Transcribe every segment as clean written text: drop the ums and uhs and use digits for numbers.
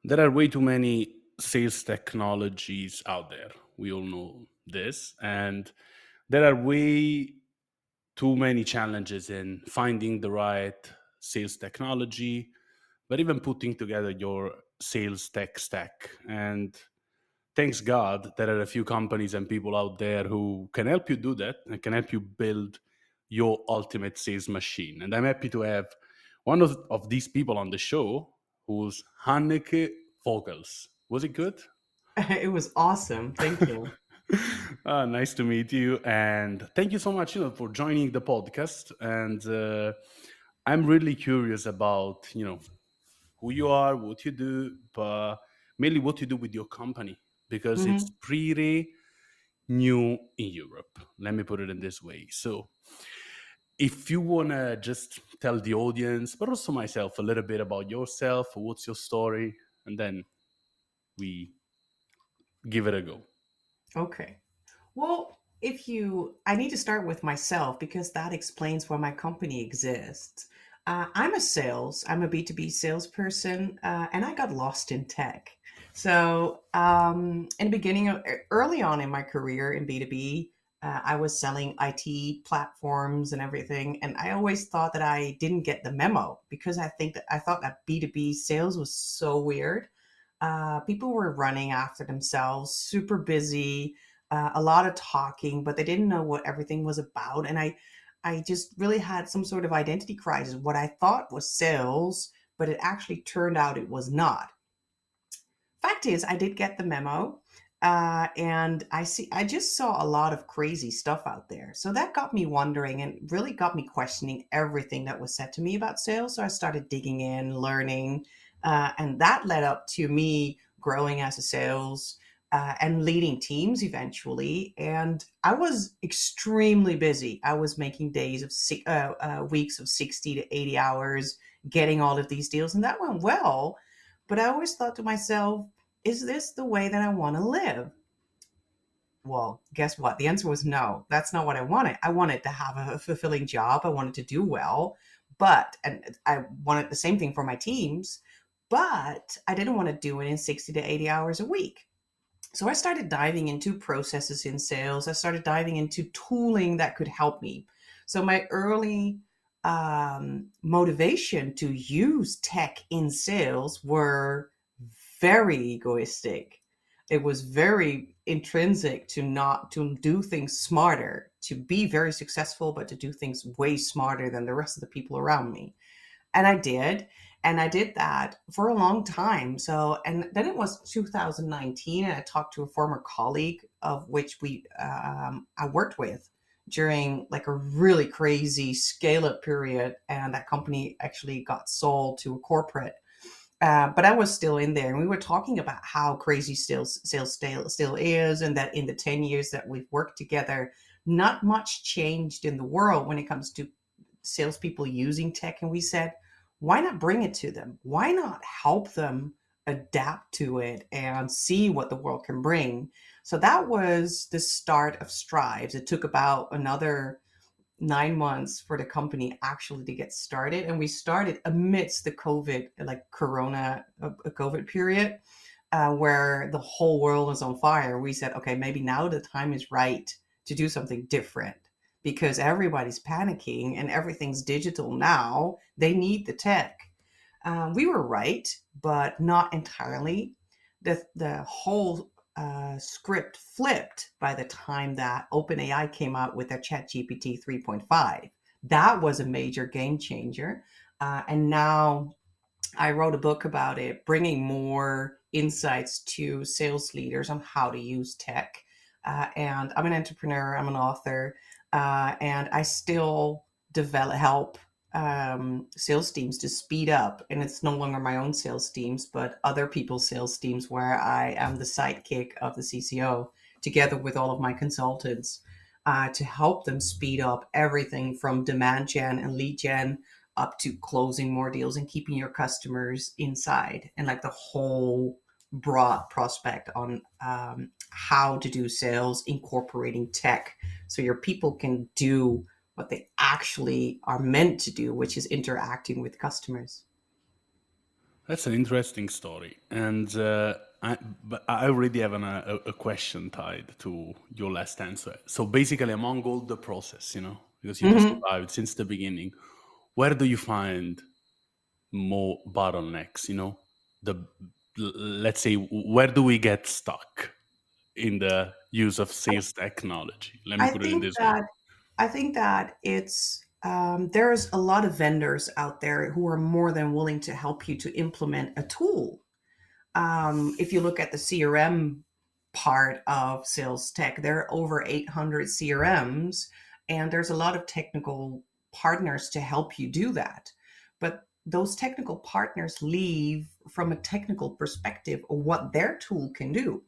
There are way too many sales technologies out there. We all know this. And there are way too many challenges in finding the right sales technology, but even putting together your sales tech stack. And thanks God, there are a few companies and people out there who can help you do that and can help you build your ultimate sales machine. And I'm happy to have one of these people on the show who's Hanneke Vogels. Was it good? It was awesome. Thank you. Nice to meet you, and thank you so much, for joining the podcast. And I'm really curious about, who you are, what you do, but mainly what you do with your company because it's hmm pretty new in Europe. Let me put it in this way. So, if you wanna just tell the audience, but also myself, a little bit about yourself, what's your story, and then we give it a go. Okay. Well, I need to start with myself because that explains why my company exists. I'm a B2B salesperson, and I got lost in tech. So, in the early on in my career in B2B, I was selling IT platforms and everything. And I always thought that I didn't get the memo because I thought that B2B sales was so weird. People were running after themselves, super busy, a lot of talking, but they didn't know what everything was about. And I just really had some sort of identity crisis. What I thought was sales, but it actually turned out it was not. Fact is, I did get the memo, and I just saw a lot of crazy stuff out there. So that got me wondering and really got me questioning everything that was said to me about sales. So I started digging in, learning, and that led up to me growing as a sales and leading teams eventually. And I was extremely busy. I was making weeks of 60 to 80 hours, getting all of these deals, and that went well. But I always thought to myself, is this the way that I want to live? Well, guess what? The answer was no. That's not what I wanted. I wanted to have a fulfilling job. I wanted to do well, and I wanted the same thing for my teams, but I didn't want to do it in 60 to 80 hours a week. So I started diving into processes in sales. I started diving into tooling that could help me. So my early motivation to use tech in sales were very egoistic. It was very intrinsic to not to do things smarter, to be very successful, but to do things way smarter than the rest of the people around me. And I did. And I did that for a long time. So, and then it was 2019, and I talked to a former colleague of which I worked with during like a really crazy scale up period. And that company actually got sold to a corporate. But I was still in there, and we were talking about how crazy sales still is, and that in the 10 years that we've worked together, not much changed in the world when it comes to salespeople using tech. And we said, why not bring it to them? Why not help them adapt to it and see what the world can bring? So that was the start of Strives. It took about another 9 months for the company actually to get started. And we started amidst the COVID period, where the whole world was on fire. We said, okay, maybe now the time is right to do something different because everybody's panicking and everything's digital now. They need the tech. We were right, but not entirely. The whole script flipped by the time that OpenAI came out with their ChatGPT 3.5. That was a major game changer. And now I wrote a book about it, bringing more insights to sales leaders on how to use tech. And I'm an entrepreneur, I'm an author, and I still help sales teams to speed up. And it's no longer my own sales teams, but other people's sales teams where I am the sidekick of the CCO together with all of my consultants to help them speed up everything from demand gen and lead gen up to closing more deals and keeping your customers inside, and like the whole broad prospect on how to do sales incorporating tech so your people can do what they actually are meant to do, which is interacting with customers. That's an interesting story, and but I already have a question tied to your last answer. So basically, among all the process, because you Hmm. described since the beginning, where do you find more bottlenecks? The let's say, where do we get stuck in the use of sales technology? Let me I put it in think this way. that I think that it's there's a lot of vendors out there who are more than willing to help you to implement a tool. If you look at the CRM part of sales tech, there are over 800 CRMs, and there's a lot of technical partners to help you do that. But those technical partners leave from a technical perspective of what their tool can do.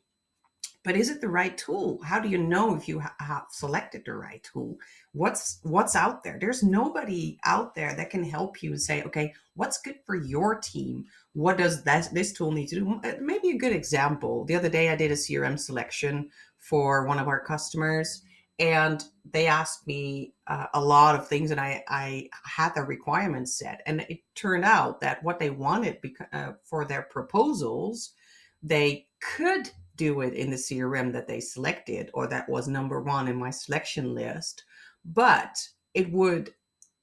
But is it the right tool? How do you know if you have selected the right tool? What's out there? There's nobody out there that can help you say, okay, what's good for your team? What does this tool need to do? Maybe a good example. The other day, I did a CRM selection for one of our customers, and they asked me a lot of things, and I had the requirements set, and it turned out that what they wanted for their proposals, they could do it in the CRM that they selected or that was number one in my selection list, but it would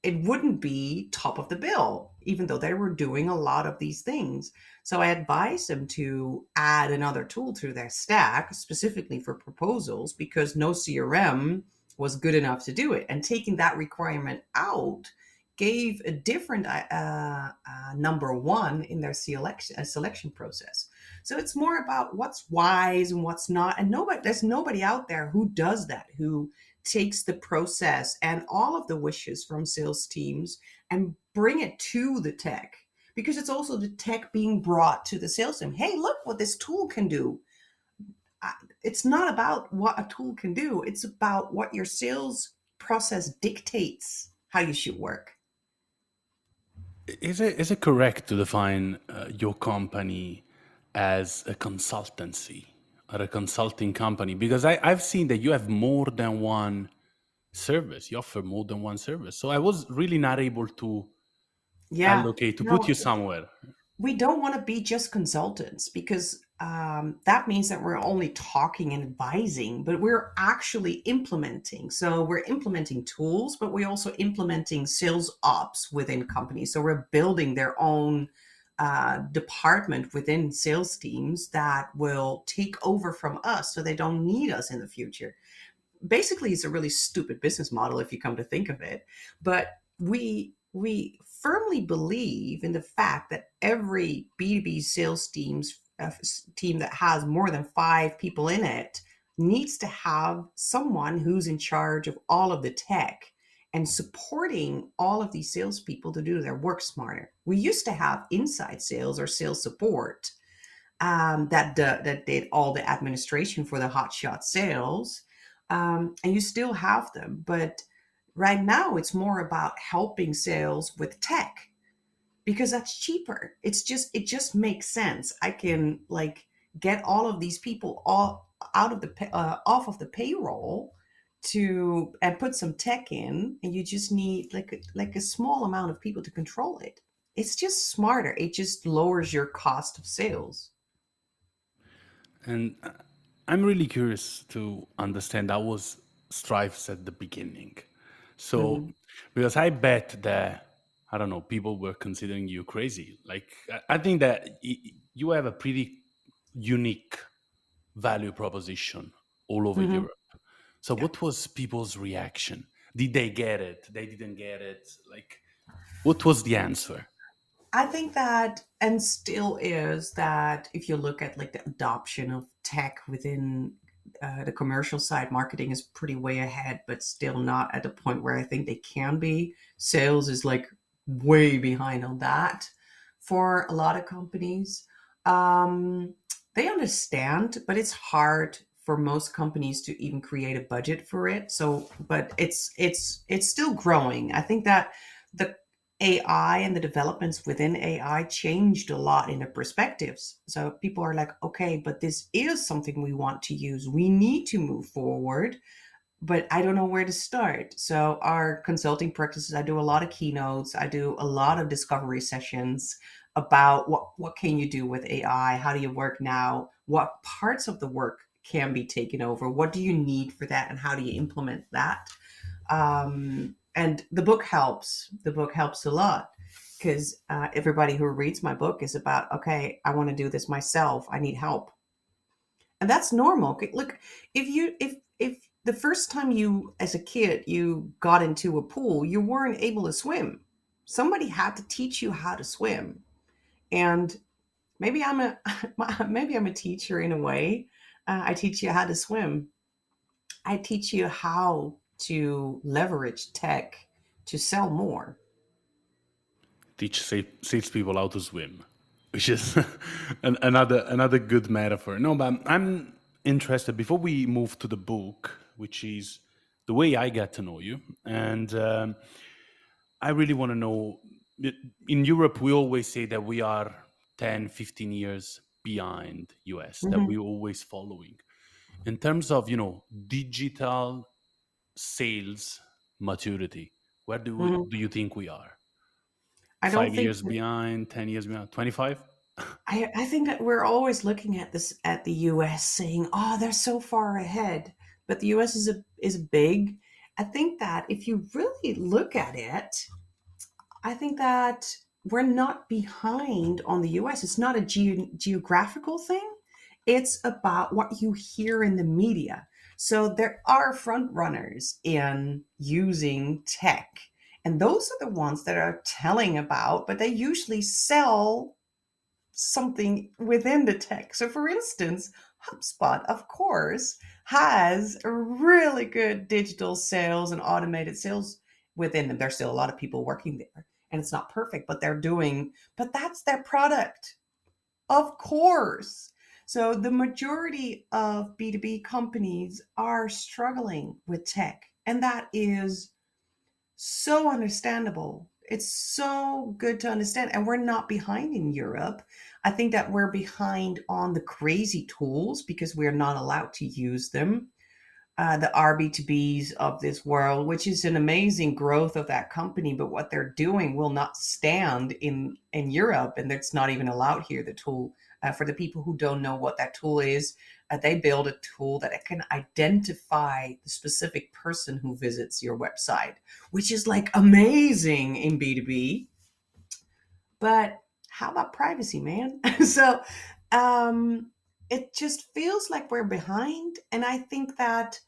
it wouldn't be top of the bill, even though they were doing a lot of these things. So I advised them to add another tool to their stack specifically for proposals because no CRM was good enough to do it. And taking that requirement out gave a different number one in their selection process. So it's more about what's wise and what's not. And there's nobody out there who does that, who takes the process and all of the wishes from sales teams and bring it to the tech, because it's also the tech being brought to the sales team. Hey, look what this tool can do. It's not about what a tool can do, it's about what your sales process dictates how you should work. Is it correct to define your company as a consultancy or a consulting company? Because I've seen that you have more than one service. You offer more than one service. So I was really not able to Yeah, allocate, to put no, you somewhere. we don't want to be just consultants because that means that we're only talking and advising, but we're actually implementing. So we're implementing tools, but we're also implementing sales ops within companies. So we're building their own department within sales teams that will take over from us so they don't need us in the future. Basically, it's a really stupid business model if you come to think of it, but we firmly believe in the fact that every B2B sales team that has more than 5 people in it needs to have someone who's in charge of all of the tech and supporting all of these salespeople to do their work smarter. We used to have inside sales or sales support that did all the administration for the hotshot sales, and you still have them. But right now, it's more about helping sales with tech because that's cheaper. It just makes sense. I can like get all of these people all out of off of the payroll to and put some tech in, and you just need like a small amount of people to control it. It's just smarter. It just lowers your cost of sales. And I'm really curious to understand how was Stryfes at the beginning. So, Mhm. because I bet that, I don't know, people were considering you crazy. Like, I think that you have a pretty unique value proposition all over Mhm. Europe. So, Yeah. what was people's reaction? Did they get it? They didn't get it? Like, what was the answer? I think that, and still is, that if you look at like the adoption of tech within the commercial side, marketing is pretty way ahead, but still not at the point where I think they can be. Sales is like way behind on that for a lot of companies. Um, they understand, but it's hard for most companies to even create a budget for it. So, but it's still growing. I think that the AI and the developments within AI changed a lot in the perspectives. So people are like, okay, but this is something we want to use. We need to move forward, but I don't know where to start. So our consulting practices, I do a lot of keynotes, I do a lot of discovery sessions, about what can you do with AI? How do you work now? What parts of the work can be taken over? What do you need for that, and how do you implement that? And the book helps. The book helps a lot because everybody who reads my book is about, okay, I want to do this myself. I need help, and that's normal. Okay, look, if the first time you, as a kid, you got into a pool, you weren't able to swim. Somebody had to teach you how to swim, and maybe I'm a maybe I'm a teacher in a way. I teach you how to swim. I teach you how to leverage tech to sell more. Teach salespeople how to swim, which is another good metaphor. No, but I'm interested. Before we move to the book, which is the way I get to know you, and I really want to know. In Europe, we always say that we are 10, 15 years behind US, that Mhm, we're always following. In terms of, digital sales maturity, where mhm. do you think we are? I don't Five think years that behind, 10 years behind, 25? I think that we're always looking at this at the US saying, "Oh, they're so far ahead." But the US is big. I think that if you really look at it, I think that we're not behind on the US. It's not a geographical thing. It's about what you hear in the media. So there are front runners in using tech. And those are the ones that are telling about, but they usually sell something within the tech. So, for instance, HubSpot, of course, has a really good digital sales and automated sales within them. There's still a lot of people working there, and it's not perfect, but but that's their product, of course. So, the majority of B2B companies are struggling with tech, and that is so understandable. It's so good to understand. And we're not behind in Europe. I think that we're behind on the crazy tools because we're not allowed to use them. The RB2Bs of this world, which is an amazing growth of that company, but what they're doing will not stand in Europe, and it's not even allowed here. The tool, for the people who don't know what that tool is, they build a tool that can identify the specific person who visits your website, which is like amazing in B2B. But how about privacy, man? So um, it just feels like we're behind, and I think that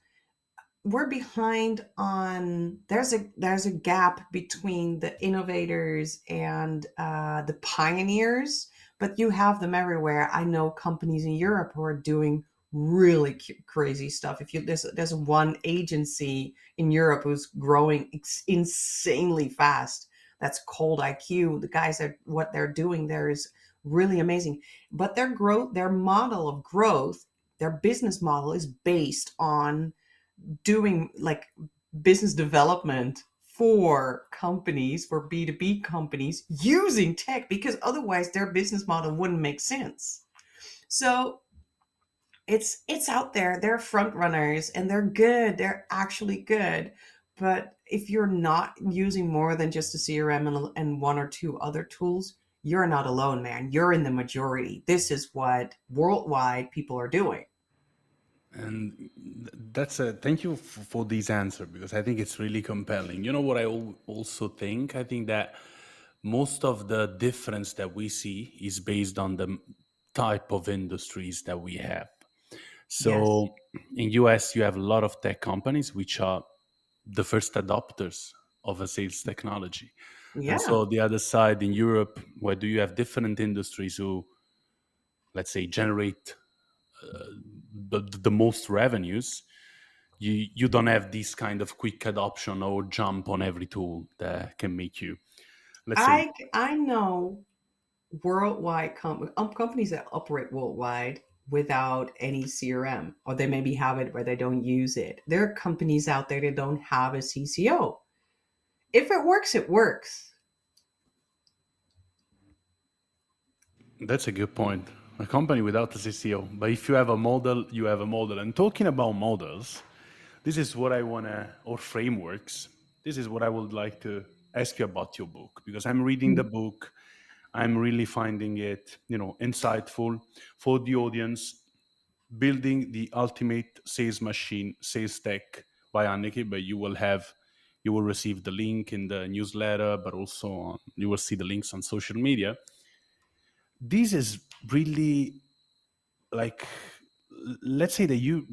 we're behind on there's a gap between the innovators and the pioneers, but you have them everywhere. I know companies in Europe who are doing really crazy stuff. If you there's one agency in Europe who's growing insanely fast. That's Cold IQ. The guys are what they're doing there is really amazing. But their model of growth, their business model is based on doing like business development for companies, for B2B companies using tech, because otherwise their business model wouldn't make sense. So it's out there. They're front runners and they're good. They're actually good. But if you're not using more than just a CRM and one or two other tools, you're not alone, man. You're in the majority. This is what worldwide people are doing. And that's a thank you for this answer because I think it's really compelling. You know what I also think? I think that most of the difference that we see is based on the type of industries that we have. Yes. So in US, you have a lot of tech companies which are the first adopters of a sales technology. And Yeah. so the other side in Europe, where do you have different industries who, let's say, generate the most revenues, you don't have this kind of quick adoption or jump on every tool that can make you, let's say, I know worldwide companies that operate worldwide without any CRM, or they maybe have it but they don't use it. There are companies out there that don't have a CCO. If it works, it works. that's a good point. A company without a CCO, but if you have a model, you have a model. And talking about models, this is what I want to, or frameworks, this is what I would like to ask you about your book, because I'm reading the book. I'm really finding it, insightful for the audience. Building the ultimate sales machine, sales tech by Hanneke, but you will receive the link in the newsletter, but also you will see the links on social media. This is really like, let's say that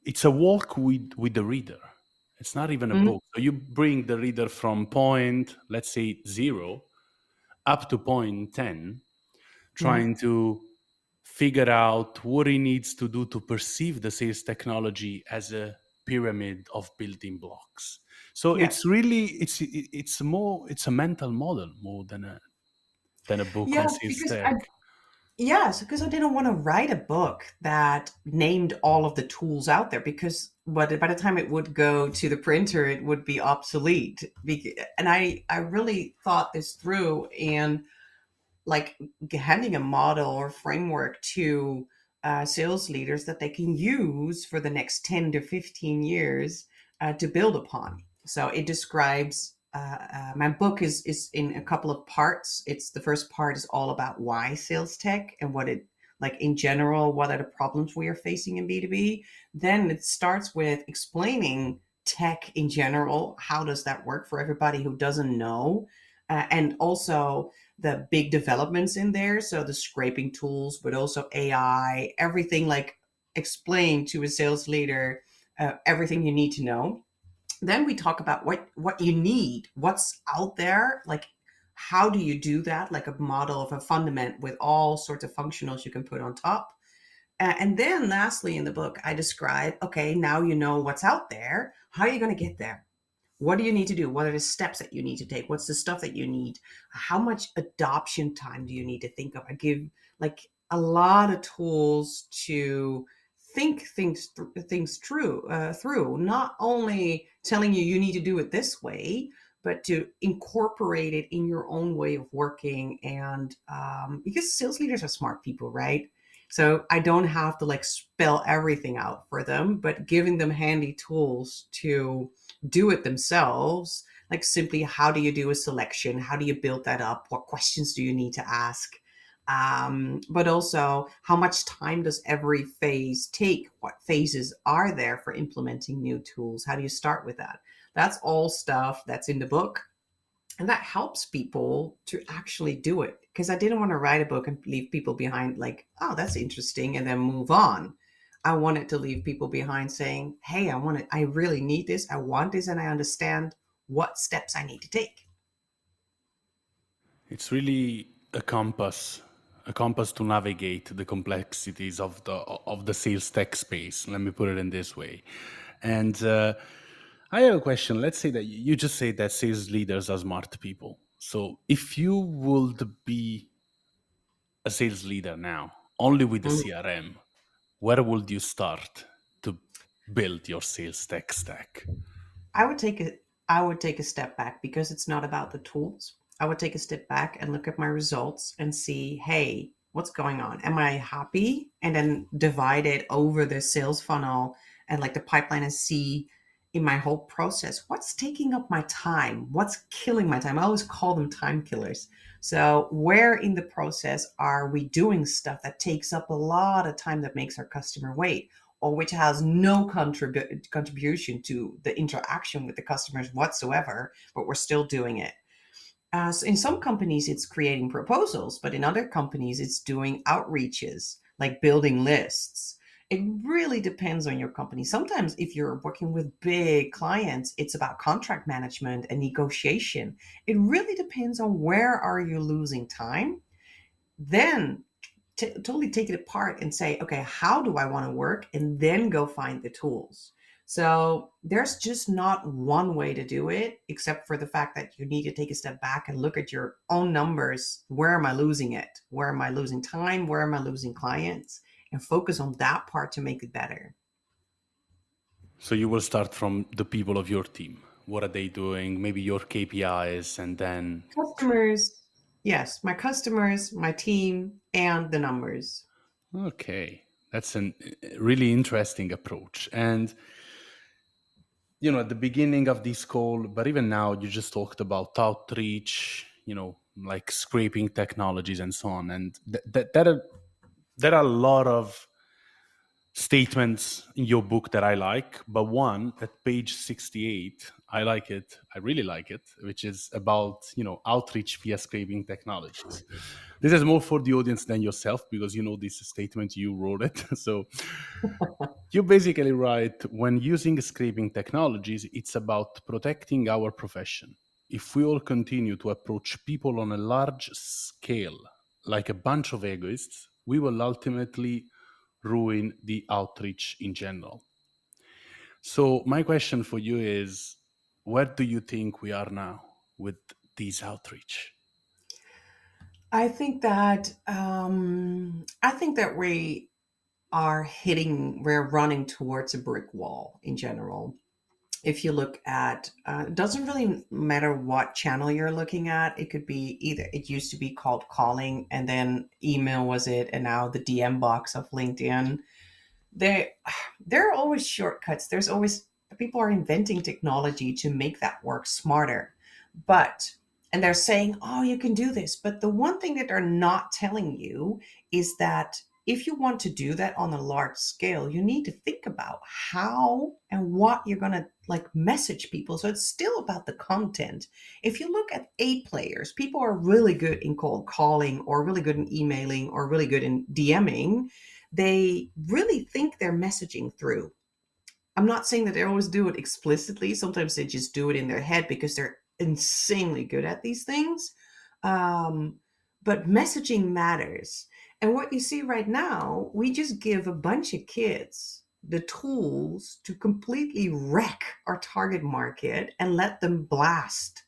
it's a walk with the reader. It's not even a Mhm. book. So you bring the reader from point, let's say 0, up to point 10, Yeah. trying to figure out what he needs to do to perceive the sales technology as a pyramid of building blocks. So it's Yes. really it's a mental model more than a book on Yeah, sales because tech. yes, because I didn't want to write a book that named all of the tools out there because by the time it would go to the printer, it would be obsolete. And I really thought this through, and like handing a model or framework to sales leaders that they can use for the next 10 to 15 years to build upon. So it describes my book is in a couple of parts. It's the first part is all about why sales tech and what it like in general, what are the problems we are facing in B2B. Then it starts with explaining tech in general. How does that work for everybody who doesn't know? And also the big developments in there. So the scraping tools, but also AI, everything like explain to a sales leader everything you need to know. Then we talk about what you need, what's out there, like how do you do that, like a model of a fundament with all sorts of functionals you can put on top. And then lastly in the book, I describe, okay, now you know what's out there. How are you going to get there? What do you need to do? What are the steps that you need to take? What's the stuff that you need? How much adoption time do you need to think of? I give like a lot of tools to think things through. Not only telling you you need to do it this way, but to incorporate it in your own way of working. And because sales leaders are smart people, right? So I don't have to like spell everything out for them, but giving them handy tools to do it themselves, like simply how do you do a selection, how do you build that up, what questions do you need to ask, but also how much time does every phase take, what phases are there for implementing new tools, how do you start with that. That's all stuff that's in the book, and that helps people to actually do it, because I didn't want to write a book and leave people behind like, oh, that's interesting, and then move on. I wanted to leave people behind saying, hey, I really need this, I want this, and I understand what steps I need to take. It's really a compass to navigate the complexities of the sales tech space. Let me put it in this way. And I have a question. Let's say that you just say that sales leaders are smart people. So if you would be a sales leader now, only with the Mhm. CRM, where would you start to build your sales tech stack? I would take a I would take a step back because it's not about the tools. I would take a step back and look at my results and see, hey, what's going on? Am I happy? And then divide it over the sales funnel and like the pipeline and see in my whole process what's taking up my time, what's killing my time. I always call them time killers. So where in the process are we doing stuff that takes up a lot of time that makes our customer wait? Or which has no contribution to the interaction with the customers whatsoever, but we're still doing it. So in some companies, it's creating proposals, but in other companies, it's doing outreaches, like building lists. It really depends on your company. Sometimes, if you're working with big clients, it's about contract management and negotiation. It really depends on where are you losing time. Then totally take it apart and say, okay, how do I want to work? And then go find the tools. So there's just not one way to do it, except for the fact that you need to take a step back and look at your own numbers. Where am I losing it? Where am I losing time? Where am I losing clients? And focus on that part to make it better. So you will start from the people of your team. What are they doing? Maybe your KPIs, and then Customers, yes, my customers, my team, and the numbers. okay, that's a really interesting approach. And at the beginning of this call, but even now, you just talked about outreach, like scraping technologies and so on. And there are a lot of statements in your book that I like, but one at page 68, I like it. I really like it, which is about, outreach via scraping technologies. This is more for the audience than yourself because this statement, you wrote it. So you basically write, when using scraping technologies, it's about protecting our profession. If we all continue to approach people on a large scale like a bunch of egoists, we will ultimately ruin the outreach in general. So, my question for you is, where do you think we are now with these outreach? I think that we're running towards a brick wall in general. If you look at, it doesn't really matter what channel you're looking at. It could be either, it used to be called calling, and then email was it, and now the DM box of LinkedIn. They there are always shortcuts. There's always People are inventing technology to make that work smarter. But and they're saying, "Oh, you can do this." But the one thing that they're not telling you is that if you want to do that on a large scale, you need to think about how and what you're going to like message people. So it's still about the content. If you look at A players, people are really good in cold calling or really good in emailing or really good in DMing. They really think they're messaging through. I'm not saying that they always do it explicitly. Sometimes they just do it in their head because they're insanely good at these things. Um, but messaging matters. And what you see right now, we just give a bunch of kids the tools to completely wreck our target market and let them blast.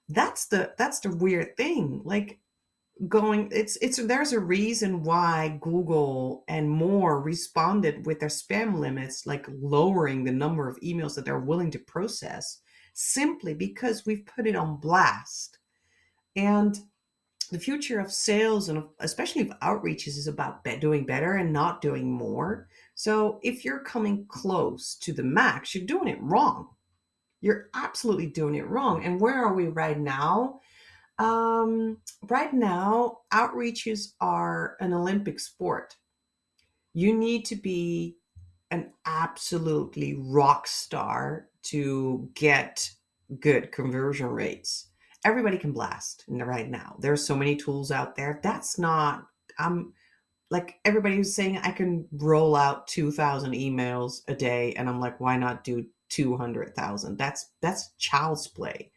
That's the weird thing. Like, going it's there's a reason why Google and more responded with their spam limits, like lowering the number of emails that they're willing to process, simply because we've put it on blast. And the future of sales, and especially of outreaches, is about doing better and not doing more. So if you're coming close to the max, you're doing it wrong. You're absolutely doing it wrong. And where are we right now? Right now, outreaches are an Olympic sport. You need to be an absolutely rock star to get good conversion rates. Everybody can blast right now. There's so many tools out there. That's not, I'm like everybody who's saying I can roll out 2,000 emails a day. And I'm like, why not do 200,000? That's child's play.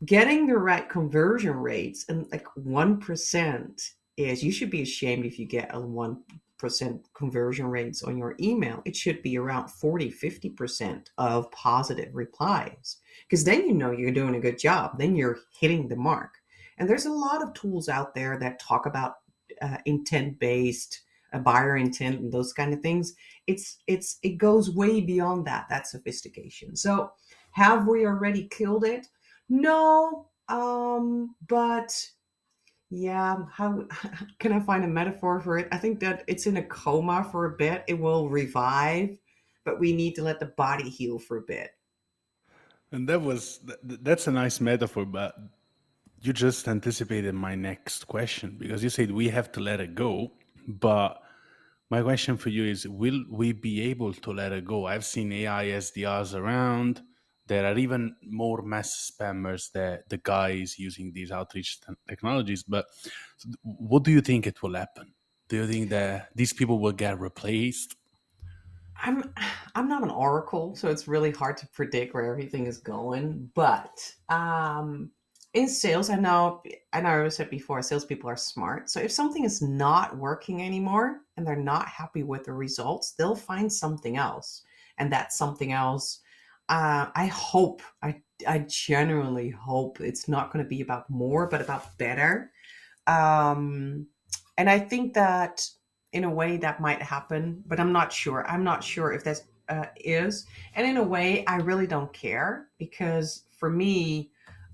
Getting the right conversion rates, and like 1% is, you should be ashamed if you get a 1% conversion rates on your email. It should be around 40-50% of positive replies, because then you know you're doing a good job, then you're hitting the mark. And there's a lot of tools out there that talk about intent based, buyer intent, and those kind of things. It goes way beyond that sophistication. So have we already killed it? No, but yeah, how can I find a metaphor for it? I think that it's in a coma for a bit. It will revive, but we need to let the body heal for a bit. And that's a nice metaphor, but you just anticipated my next question because you said we have to let it go. But my question for you is, will we be able to let it go? I've seen AI SDRs around. There are even more mass spammers that the guys using these outreach technologies. But what do you think it will happen? Do you think that these people will get replaced? I'm I'm not an oracle, so it's really hard to predict where everything is going. But in sales, I said before, salespeople are smart. So if something is not working anymore and they're not happy with the results, they'll find something else. And that something else, I genuinely hope it's not going to be about more, but about better. Um, and I think that in a way that might happen, but I'm not sure. I'm not sure if that is. And in a way, I really don't care, because for me,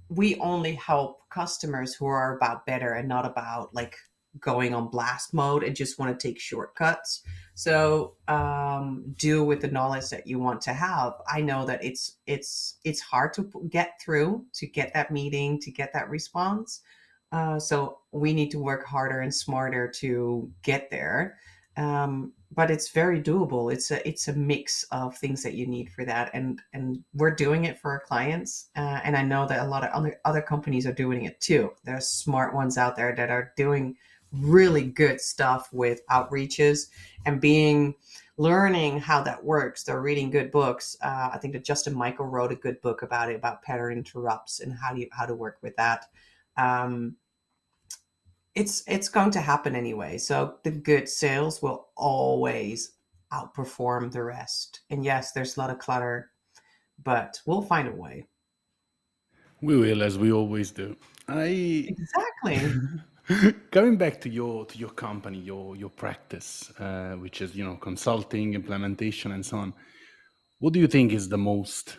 we only help customers who are about better and not about like going on blast mode and just want to take shortcuts. So do with the knowledge that you want to have. I know that it's hard to get through, to get that meeting, to get that response. So we need to work harder and smarter to get there. But it's very doable. It's a mix of things that you need for that, and we're doing it for our clients. And I know that a lot of other companies are doing it too. There's smart ones out there that are doing really good stuff with outreaches and being learning how that works. They're reading good books. I think that Justin Michael wrote a good book about it, about pattern interrupts and how to work with that. Um, it's going to happen anyway. So the good sales will always outperform the rest. And yes, there's a lot of clutter, but we'll find a way. We will, as we always do. I Exactly. Going back to your company, your practice, which is consulting, implementation, and so on. What do you think is the most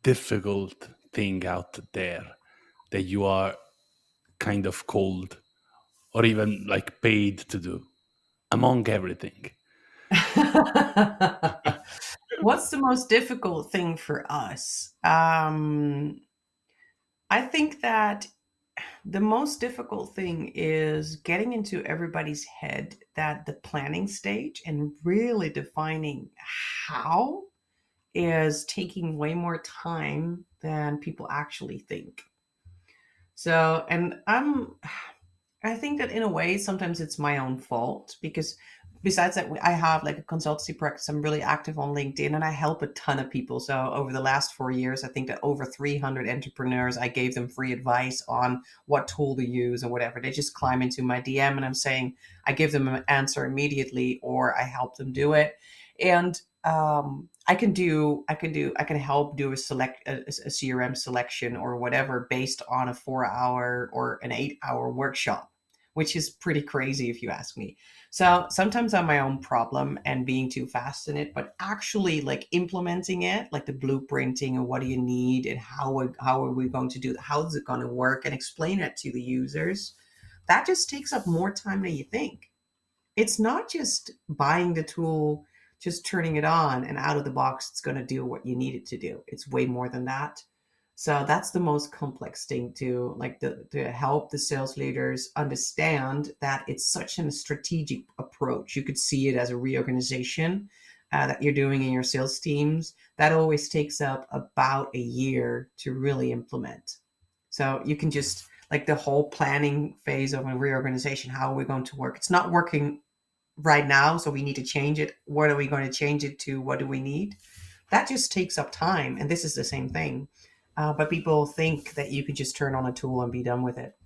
difficult thing out there that you are kind of called or even like paid to do among everything? What's the most difficult thing for us? I think that the most difficult thing is getting into everybody's head that the planning stage and really defining how is taking way more time than people actually think. So, and I think that in a way, sometimes it's my own fault because besides that, I have like a consultancy practice. I'm really active on LinkedIn and I help a ton of people. So over the last 4 years, I think that over 300 entrepreneurs, I gave them free advice on what tool to use or whatever. They just climb into my DM and I'm saying, I give them an answer immediately or I help them do it. And I can help do a CRM selection or whatever based on a 4 hour or an 8 hour workshop, which is pretty crazy if you ask me. So sometimes I'm my own problem and being too fast in it, but actually like implementing it, like the blueprinting and what do you need and how are we going to do that? How is it going to work and explain it to the users? That just takes up more time than you think. It's not just buying the tool, just turning it on and out of the box, it's going to do what you need it to do. It's way more than that. So that's the most complex thing to like to help the sales leaders understand that it's such a strategic approach. You could see it as a reorganization that you're doing in your sales teams. That always takes up about a year to really implement. So you can just like the whole planning phase of a reorganization. How are we going to work? It's not working right now, so we need to change it. What are we going to change it to? What do we need? That just takes up time, and this is the same thing. But people think that you could just turn on a tool and be done with it.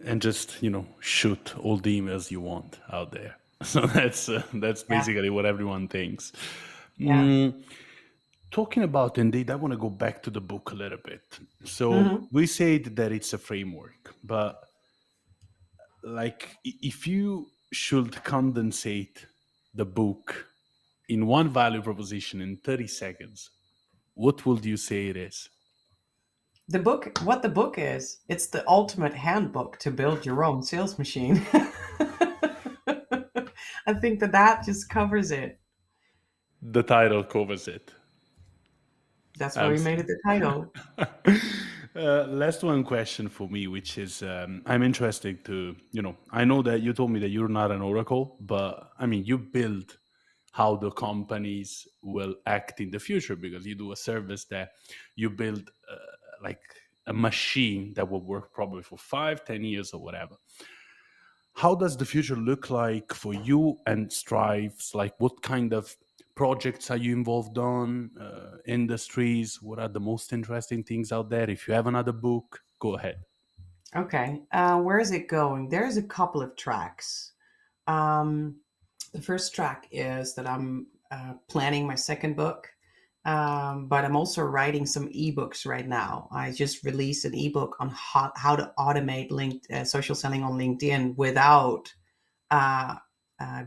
And just shoot all the emails you want out there. So that's Yeah, basically what everyone thinks. yeah. Mm, Talking about Indeed, I want to go back to the book a little bit. So Hmm. we said that it's a framework, but like if you should condensate the book in one value proposition in 30 seconds, what would you say it is? What the book is, it's the ultimate handbook to build your own sales machine. I think that that just covers it. The title covers it. That's why we made it Absolutely. the title. Last one question for me, which is I'm interested to, I know that you told me that you're not an oracle, but I mean, you build how the companies will act in the future because you do a service that you build like a machine that will work probably for 5, 10 years or whatever. How does the future look like for you and Stryfes? Like, what kind of projects are you involved on? Industries? What are the most interesting things out there? If you have another book, go ahead. Okay, where is it going? There's a couple of tracks. Um, the first track is that I'm planning my second book, but I'm also writing some ebooks right now. I just released an ebook on how to automate social selling on LinkedIn without uh,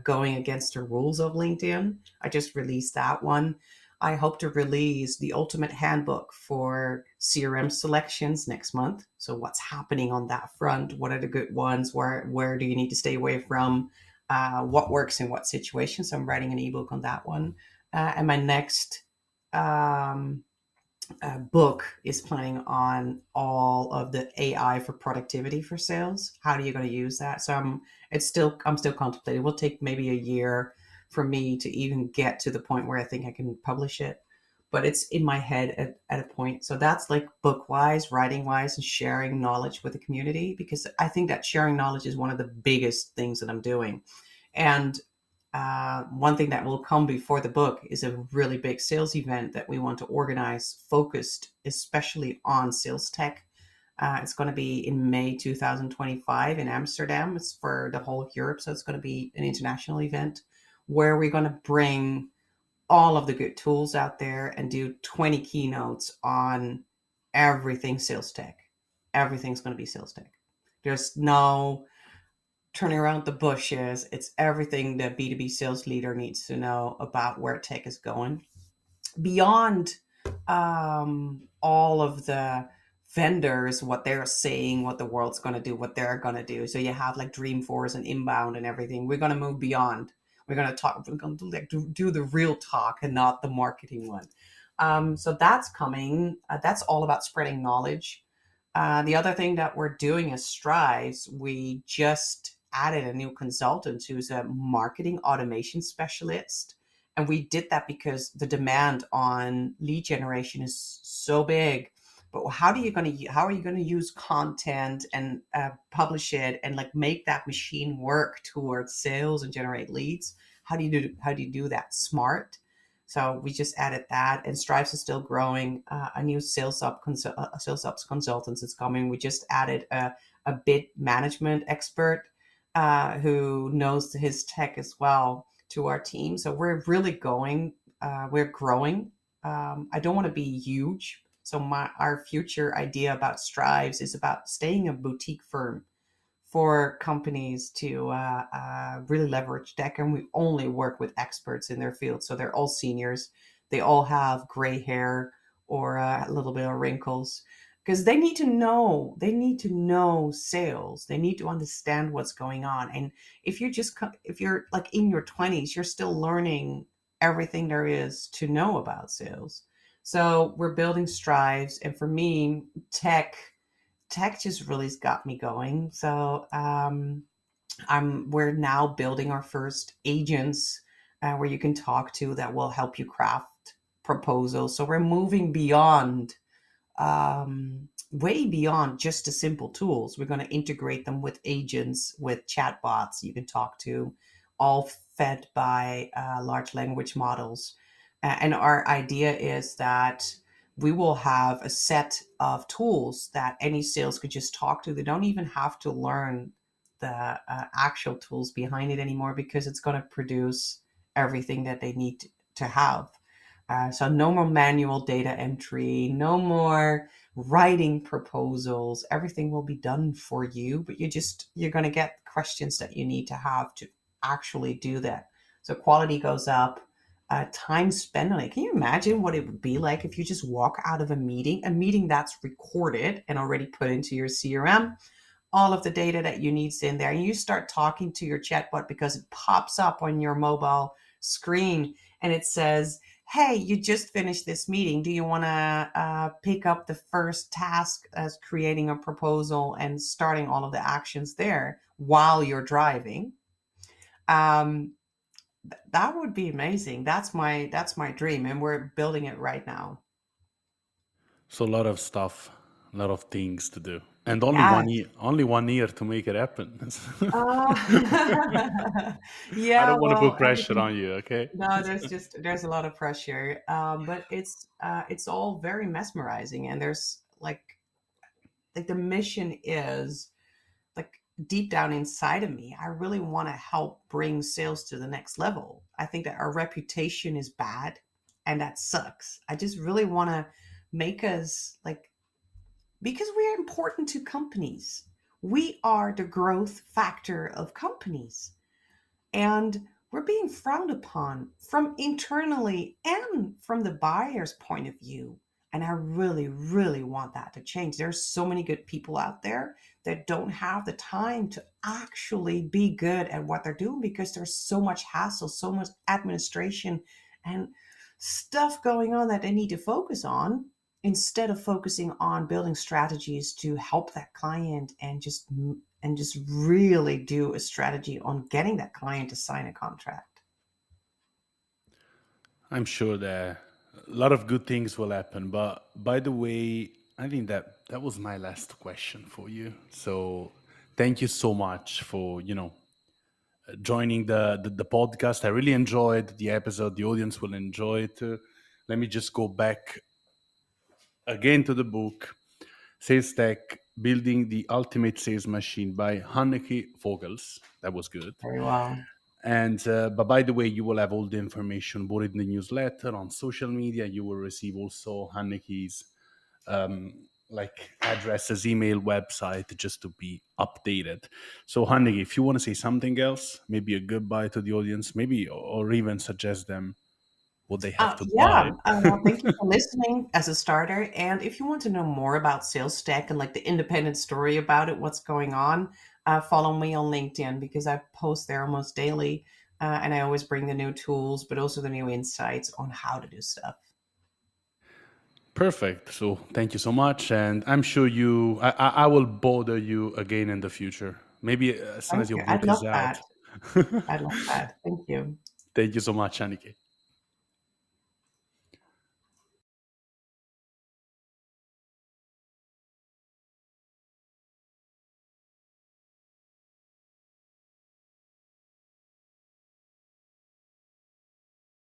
going against the rules of LinkedIn. I just released that one. I hope to release the ultimate handbook for CRM selections next month. So what's happening on that front? What are the good ones? Where do you need to stay away from? What works in what situations? So I'm writing an ebook on that one. And my next um, book is planning on all of the AI for productivity for sales. How are you going to use that? So I'm still contemplating. It will take maybe a year for me to even get to the point where I think I can publish it. But it's in my head at a point. So that's like book wise, writing wise, and sharing knowledge with the community, because I think that sharing knowledge is one of the biggest things that I'm doing. And one thing that will come before the book is a really big sales event that we want to organize, focused especially on sales tech. It's going to be in May 2025 in Amsterdam. It's for the whole of Europe, so it's going to be an international event where we're going to bring all of the good tools out there and do 20 keynotes on everything sales tech. Everything's going to be sales tech. There's no turning around the bushes. It's everything the B2B sales leader needs to know about where tech is going. Beyond all of the vendors, what they're saying, what the world's going to do, what they're going to do. So you have like Dreamforce and Inbound and everything. We're going to move beyond. We're going to talk. We're going to do the real talk and not the marketing one. So that's coming. That's all about spreading knowledge. The other thing that we're doing is Stryfes. We just added a new consultant who's a marketing automation specialist. And we did that because the demand on lead generation is so big. But how are you going to use content and publish it and like make that machine work towards sales and generate leads? How do you do that smart? So we just added that, and Stripes is still growing. A new sales ops consultant is coming. We just added a bid management expert who knows his tech as well to our team. So we're really going. We're growing. I don't want to be huge. So our future idea about Strives is about staying a boutique firm for companies to really leverage tech, and we only work with experts in their field. So they're all seniors. They all have gray hair or a little bit of wrinkles because they need to know. They need to know sales. They need to understand what's going on. And if you're like in your 20s, you're still learning everything there is to know about sales. So we're building strives, and for me, tech just really got me going. So we're now building our first agents where you can talk to that will help you craft proposals. So we're moving beyond, way beyond just the simple tools. We're going to integrate them with agents, with chatbots you can talk to, all fed by large language models. And our idea is that we will have a set of tools that any sales could just talk to. They don't even have to learn the actual tools behind it anymore because it's going to produce everything that they need to have. So no more manual data entry, no more writing proposals. Everything will be done for you, but you're going to get questions that you need to have to actually do that. So quality goes up. Time spent on it. Can you imagine what it would be like if you just walk out of a meeting that's recorded and already put into your CRM? All of the data that you need is in there, and you start talking to your chatbot because it pops up on your mobile screen and it says, hey, you just finished this meeting. Do you want to pick up the first task as creating a proposal and starting all of the actions there while you're driving? Um, that would be amazing. That's my dream, and we're building it right now. So a lot of stuff, a lot of things to do, and Yes. only 1 year to make it happen. I Yeah, don't want to well, put pressure everything. on you, okay? No, there's a lot of pressure, but it's all very mesmerizing, and there's like the mission is like deep down inside of me. I really want to help bring sales to the next level. I think that our reputation is bad, and that sucks. I just really want to make us like because we are important to companies. We are the growth factor of companies. And we're being frowned upon from internally and from the buyer's point of view. And I really, really want that to change. There's so many good people out there that don't have the time to actually be good at what they're doing because there's so much hassle, so much administration, and stuff going on that they need to focus on instead of focusing on building strategies to help that client and just really do a strategy on getting that client to sign a contract. I'm sure that a lot of good things will happen. But by the way, I think that that was my last question for you. So thank you so much for joining the podcast. I really enjoyed the episode. The audience will enjoy it. Let me just go back again to the book, Sales Tech: Building the Ultimate Sales Machine by Hanneke Vogels. That was good. Very well. And but by the way, you will have all the information both in the newsletter, on social media. You will receive also Hanneke's like addresses, email, website, just to be updated. So Hanneke, if you want to say something else, maybe a goodbye to the audience, maybe, or even suggest them what they have to buy. Yeah, thank you for listening as a starter. And if you want to know more about sales tech and like the independent story about it, what's going on, follow me on LinkedIn because I post there almost daily. And I always bring the new tools, but also the new insights on how to do stuff. Perfect. So thank you so much, and I'm sure I will bother you again in the future. Maybe as soon Thank as your you. I'd book love is out. that. I'd love that. Thank you. Thank you so much, Anike.